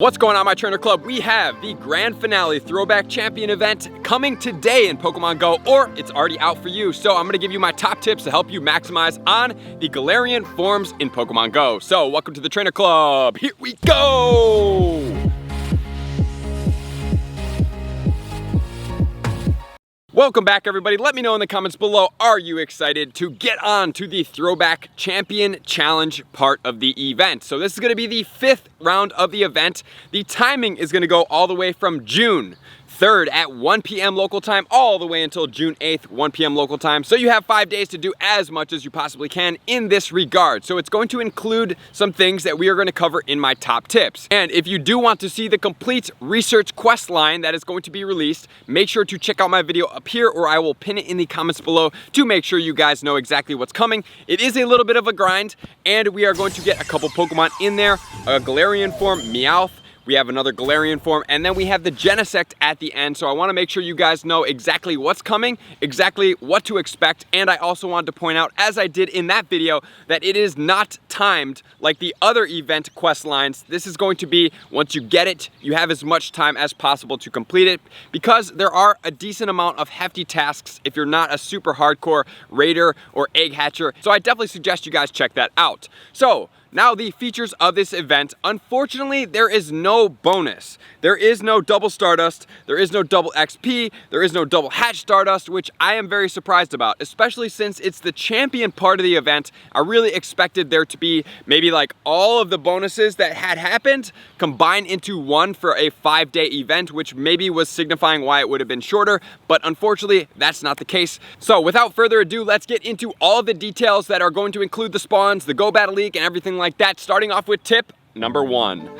What's going on, my trainer club? We have the grand finale throwback champion event coming today in Pokemon Go, or it's already out for you. So I'm gonna give you my top tips to help you maximize on the Galarian forms in Pokemon Go. So welcome to the trainer club. Here we go. Welcome back, everybody. Let me know in the comments below, are you excited to get on to the Throwback Champion Challenge part of the event? So this is going to be the 5th round of the event. The timing is going to go all the way from June 3rd at 1 p.m. local time all the way until June 8th, 1 p.m. local time. So you have 5 days to do as much as you possibly can in this regard. So it's going to include some things that we are going to cover in my top tips. And if you do want to see the complete research quest line that is going to be released, make sure to check out my video up here, or I will pin it in the comments below to make sure you guys know exactly what's coming. It is a little bit of a grind, and we are going to get a couple Pokemon in there. A Galarian form, Meowth. We have another Galarian form, and then we have the Genesect at the end. So I want to make sure you guys know exactly what's coming, exactly what to expect. And I also wanted to point out, as I did in that video, that it is not timed like the other event quest lines. This is going to be, once you get it, you have as much time as possible to complete it, because there are a decent amount of hefty tasks if you're not a super hardcore raider or egg hatcher. So I definitely suggest you guys check that out. So now the features of this event. Unfortunately, there is no bonus. There is no double Stardust, there is no double XP, there is no double hatch Stardust, which I am very surprised about, especially since it's the champion part of the event. I really expected there to be maybe like all of the bonuses that had happened combined into one for a 5-day event, which maybe was signifying why it would have been shorter, but unfortunately, that's not the case. So without further ado, let's get into all of the details that are going to include the spawns, the Go Battle League, and everything like that, starting off with tip number 1.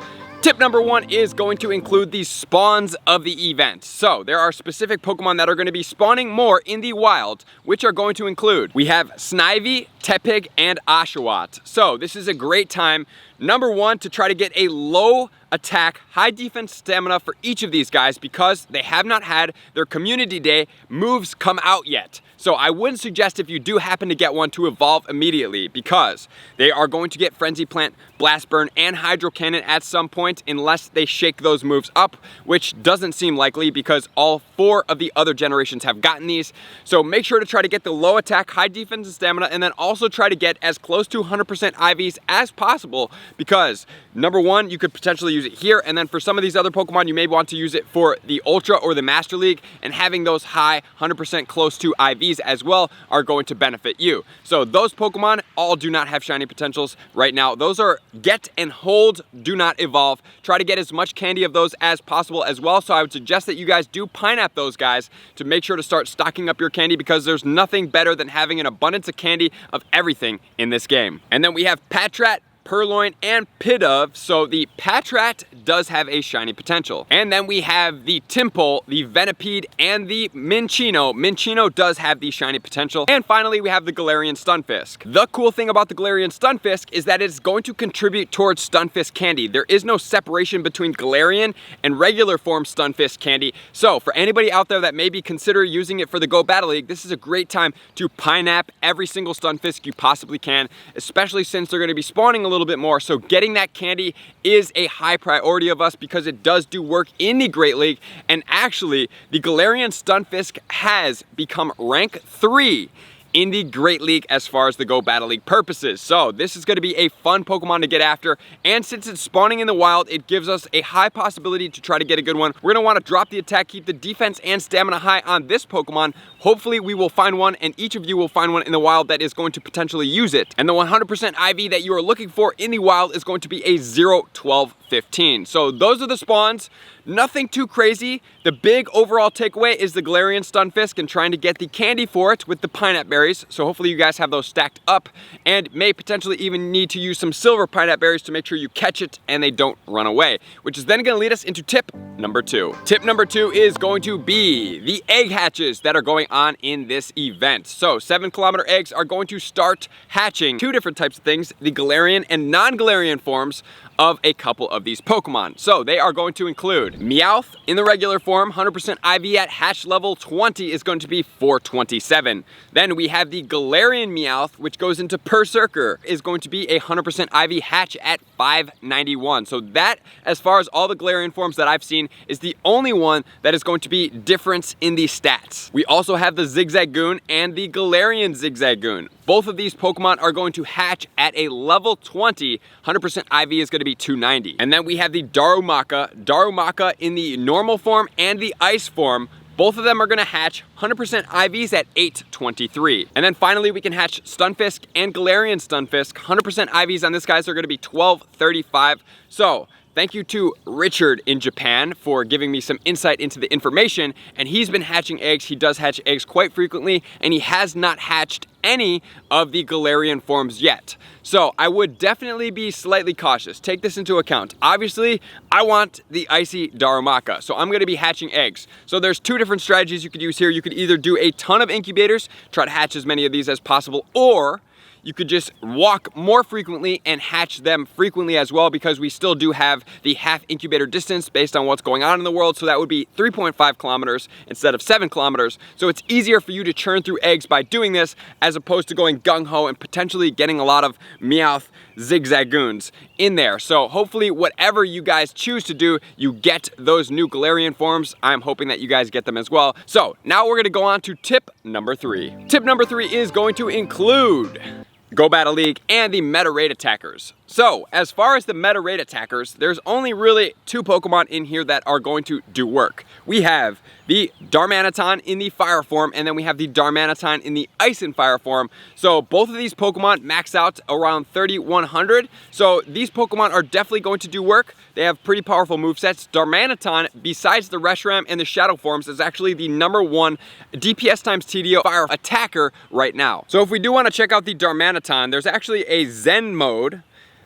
Tip number 1 is going to include the spawns of the event. So there are specific Pokemon that are going to be spawning more in the wild, which are going to include, we have Snivy, Tepig, and Oshawott. So this is a great time, number 1, to try to get a low attack, high defense stamina for each of these guys, because they have not had their community day moves come out yet. So I wouldn't suggest, if you do happen to get one, to evolve immediately, because they are going to get Frenzy Plant, Blast Burn, and Hydro Cannon at some point, unless they shake those moves up, which doesn't seem likely because all 4 of the other generations have gotten these. So make sure to try to get the low attack, high defense and stamina, and then also try to get as close to 100% IVs as possible, because number 1, you could potentially use it here, and then for some of these other Pokemon, you may want to use it for the Ultra or the Master League, and having those high 100% close to IVs as well are going to benefit you. So those Pokemon all do not have shiny potentials right now. Those are get and hold, do not evolve. Try to get as much candy of those as possible as well. So I would suggest that you guys do Pineapple those guys to make sure to start stocking up your candy, because there's nothing better than having an abundance of candy of everything in this game. And then we have Patrat, Purloin, and Pidove. So the Patrat does have a shiny potential. And then we have the Tympole, the Venipede, and the Minccino. Minccino does have the shiny potential. And finally, we have the Galarian Stunfisk. The cool thing about the Galarian Stunfisk is that it's going to contribute towards Stunfisk candy. There is no separation between Galarian and regular form Stunfisk candy. So for anybody out there that maybe consider using it for the Go Battle League, this is a great time to Pineapple every single Stunfisk you possibly can, especially since they're going to be spawning a little bit more. So getting that candy is a high priority of us, because it does do work in the Great League. And actually, the Galarian Stunfisk has become rank 3 in the Great League as far as the Go Battle League purposes. So this is going to be a fun Pokemon to get after, and since it's spawning in the wild, it gives us a high possibility to try to get a good one. We're going to want to drop the attack, keep the defense and stamina high on this Pokemon. Hopefully we will find one, and each of you will find one in the wild that is going to potentially use it. And the 100% IV that you are looking for in the wild is going to be a 0, 12, 15. So those are the spawns. Nothing too crazy. The big overall takeaway is the Galarian Stunfisk and trying to get the candy for it with the Pineapple Berries. So hopefully you guys have those stacked up, and may potentially even need to use some silver Pineapple Berries to make sure you catch it and they don't run away, which is then going to lead us into tip number 2. Tip number 2 is going to be the egg hatches that are going on in this event. So 7-kilometer eggs are going to start hatching 2 different types of things, the Galarian and non-Galarian forms of a couple of these Pokemon. So they are going to include Meowth in the regular form, 100% IV at hatch level 20 is going to be 427. Then we have the Galarian Meowth, which goes into Berserker, is going to be a 100% IV hatch at 591. So that, as far as all the Galarian forms that I've seen, is the only one that is going to be difference in the stats. We also have the Zigzagoon and the Galarian Zigzagoon. Both of these Pokemon are going to hatch at a level 20. 100% IV is going to be 290. And then we have the Darumaka. Darumaka in the normal form and the ice form. Both of them are gonna hatch 100% IVs at 823. And then finally we can hatch Stunfisk and Galarian Stunfisk. 100% IVs on this guys are gonna be 1235. So thank you to Richard in Japan for giving me some insight into the information, and he's been hatching eggs. He does hatch eggs quite frequently, and he has not hatched any of the Galarian forms yet. So I would definitely be slightly cautious. Take this into account. Obviously, I want the icy Darumaka, so I'm gonna be hatching eggs. So there's two different strategies you could use here. You could either do a ton of incubators, try to hatch as many of these as possible, or you could just walk more frequently and hatch them frequently as well, because we still do have the half incubator distance based on what's going on in the world. So that would be 3.5 kilometers instead of 7 kilometers. So it's easier for you to churn through eggs by doing this as opposed to going gung-ho and potentially getting a lot of Meowth Zigzagoons in there. So hopefully whatever you guys choose to do, you get those new Galarian forms. I'm hoping that you guys get them as well. So now we're gonna go on to tip number 3. Tip number 3 is going to include Go Battle League and the meta raid attackers. So as far as the meta raid attackers, there's only really 2 Pokemon in here that are going to do work. We have the Darmanitan in the fire form, and then we have the Darmanitan in the ice and fire form. So both of these Pokemon max out around 3100. So these Pokemon are definitely going to do work. They have pretty powerful movesets. Darmanitan, besides the Reshiram and the Shadow forms, is actually the #1 DPS times TDO fire attacker right now. So if we do want to check out the Darmanitan, there's actually a Zen mode.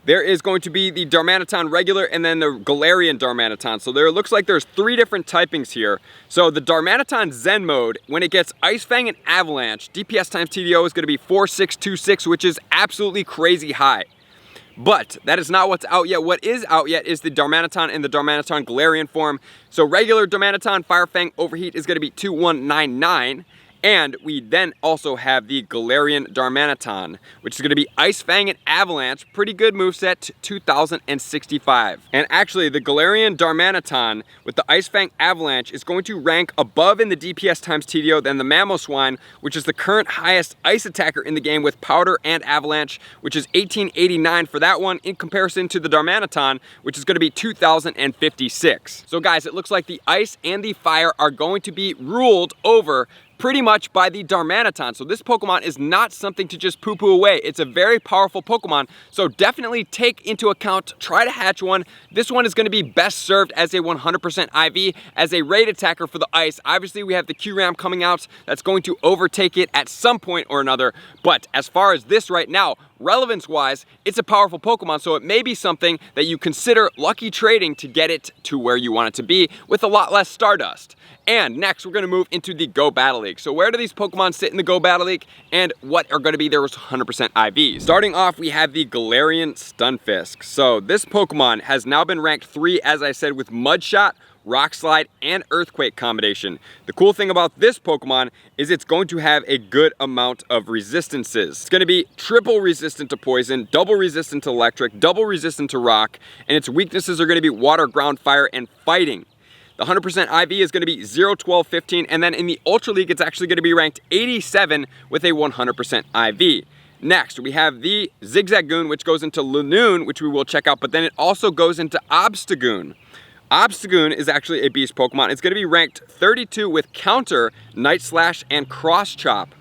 There is going to be the Darmanitan regular and then the Galarian Darmanitan. So there looks like there's 3 different typings here. So the Darmanitan Zen mode, when it gets Ice Fang and Avalanche, DPS times TDO is going to be 4626, which is absolutely crazy high. But that is not what's out yet. What is out yet is the Darmanitan and the Darmanitan Galarian form. So regular Darmanitan Fire Fang Overheat is going to be 2199. And we then also have the Galarian Darmanitan, which is going to be Ice Fang and Avalanche. Pretty good moveset, 2065. And actually, the Galarian Darmanitan with the Ice Fang Avalanche is going to rank above in the DPS times TDO than the Mamoswine, which is the current highest ice attacker in the game with Powder and Avalanche, which is 1889 for that one, in comparison to the Darmanitan, which is going to be 2056. So guys, it looks like the ice and the fire are going to be ruled over pretty much by the Darmanitan. So this Pokemon is not something to just poo-poo away. It's a very powerful Pokemon. So definitely take into account, try to hatch one. This one is going to be best served as a 100% IV, as a raid attacker for the ice. Obviously we have the Q-Ram coming out that's going to overtake it at some point or another. But as far as this right now, relevance-wise, it's a powerful Pokemon, so it may be something that you consider lucky trading to get it to where you want it to be with a lot less Stardust. And next, we're going to move into the Go Battle League. So where do these Pokemon sit in the Go Battle League, and what are going to be their 100% IVs? Starting off, we have the Galarian Stunfisk. So this Pokemon has now been ranked 3, as I said, with Mud Shot, Rock Slide, and Earthquake combination. The cool thing about this Pokemon is it's going to have a good amount of resistances. It's going to be triple resistant to poison, double resistant to electric, double resistant to rock, and its weaknesses are going to be water, ground, fire, and fighting. The 100% IV is going to be 0, 12, 15, and then in the Ultra League, it's actually going to be ranked 87 with a 100% IV. Next, we have the Zigzagoon, which goes into Lanoon, which we will check out, but then it also goes into Obstagoon. Obstagoon is actually a beast Pokemon. It's going to be ranked 32 with Counter, Night Slash, and Cross Chop.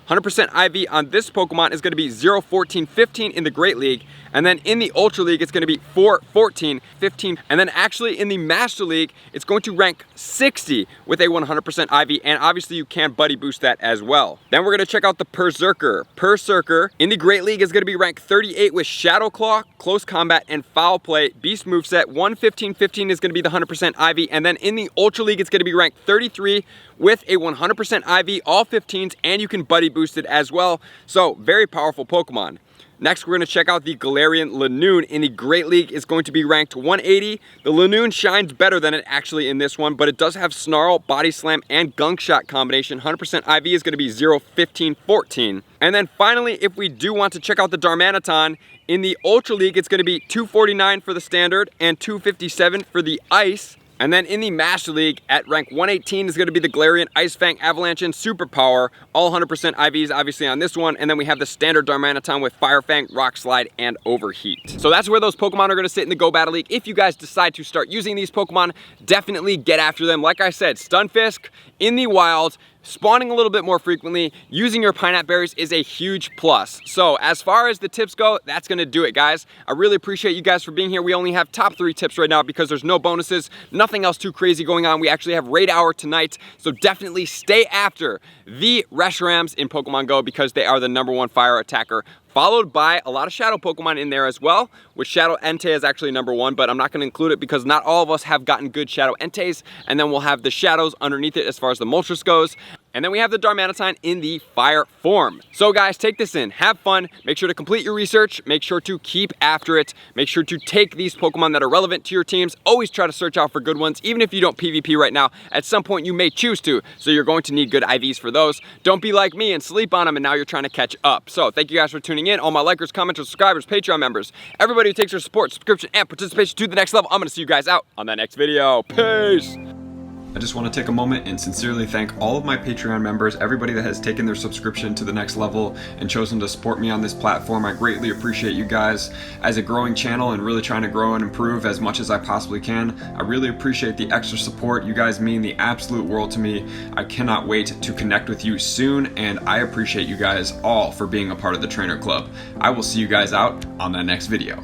100% IV on this Pokemon is going to be 0, 14, 15 in the Great League. And then in the Ultra League, it's going to be 4, 14, 15. And then actually in the Master League, it's going to rank 60 with a 100% IV. And obviously you can buddy boost that as well. Then we're going to check out the Berserker. Berserker in the Great League is going to be ranked 38 with Shadow Claw, Close Combat, and Foul Play. Beast moveset, 1, 15, 15 is going to be the 100% IV. And then in the Ultra League, it's going to be ranked 33 with a 100% IV, all 15s, and you can buddy boost it as well. So very powerful Pokemon. Next, we're going to check out the Galarian Lanoon in the Great League. Is going to be ranked 180. The Lanoon shines better than it actually in this one, but it does have Snarl, Body Slam, and Gunk Shot combination. 100% IV is going to be 0, 15, 14. And then finally, if we do want to check out the Darmanitan, in the Ultra League, it's going to be 249 for the Standard and 257 for the Ice. And then in the Master League, at rank 118 is going to be the Galarian Ice Fang, Avalanche, and Superpower. All 100% IVs obviously on this one. And then we have the standard Darmanitan with Fire Fang, Rock Slide, and Overheat. So that's where those Pokemon are going to sit in the Go Battle League. If you guys decide to start using these Pokemon, definitely get after them. Like I said, Stunfisk in the wild, spawning a little bit more frequently, using your Pineapple Berries is a huge plus. So as far as the tips go, that's gonna do it, guys. I really appreciate you guys for being here. We only have top 3 tips right now because there's no bonuses, nothing else too crazy going on. We actually have Raid Hour tonight, so definitely stay after the Reshurams in Pokemon Go because they are the #1 fire attacker, followed by a lot of Shadow Pokemon in there as well, which Shadow Entei is actually #1, but I'm not gonna include it because not all of us have gotten good Shadow Enteis, and then we'll have the Shadows underneath it as far as the Moltres goes, and then we have the Darmanitan in the fire form. So guys, take this in, have fun, make sure to complete your research, make sure to keep after it, make sure to take these Pokemon that are relevant to your teams, always try to search out for good ones, even if you don't PvP right now, at some point you may choose to, so you're going to need good IVs for those. Don't be like me and sleep on them and now you're trying to catch up. So thank you guys for tuning in, all my likers, commenters, subscribers, Patreon members, everybody who takes their support, subscription, and participation to the next level. I'm gonna see you guys out on that next video. Peace! I just want to take a moment and sincerely thank all of my Patreon members, everybody that has taken their subscription to the next level and chosen to support me on this platform. I greatly appreciate you guys. As a growing channel and really trying to grow and improve as much as I possibly can, I really appreciate the extra support. You guys mean the absolute world to me. I cannot wait to connect with you soon, and I appreciate you guys all for being a part of the Trainer Club. I will see you guys out on that next video.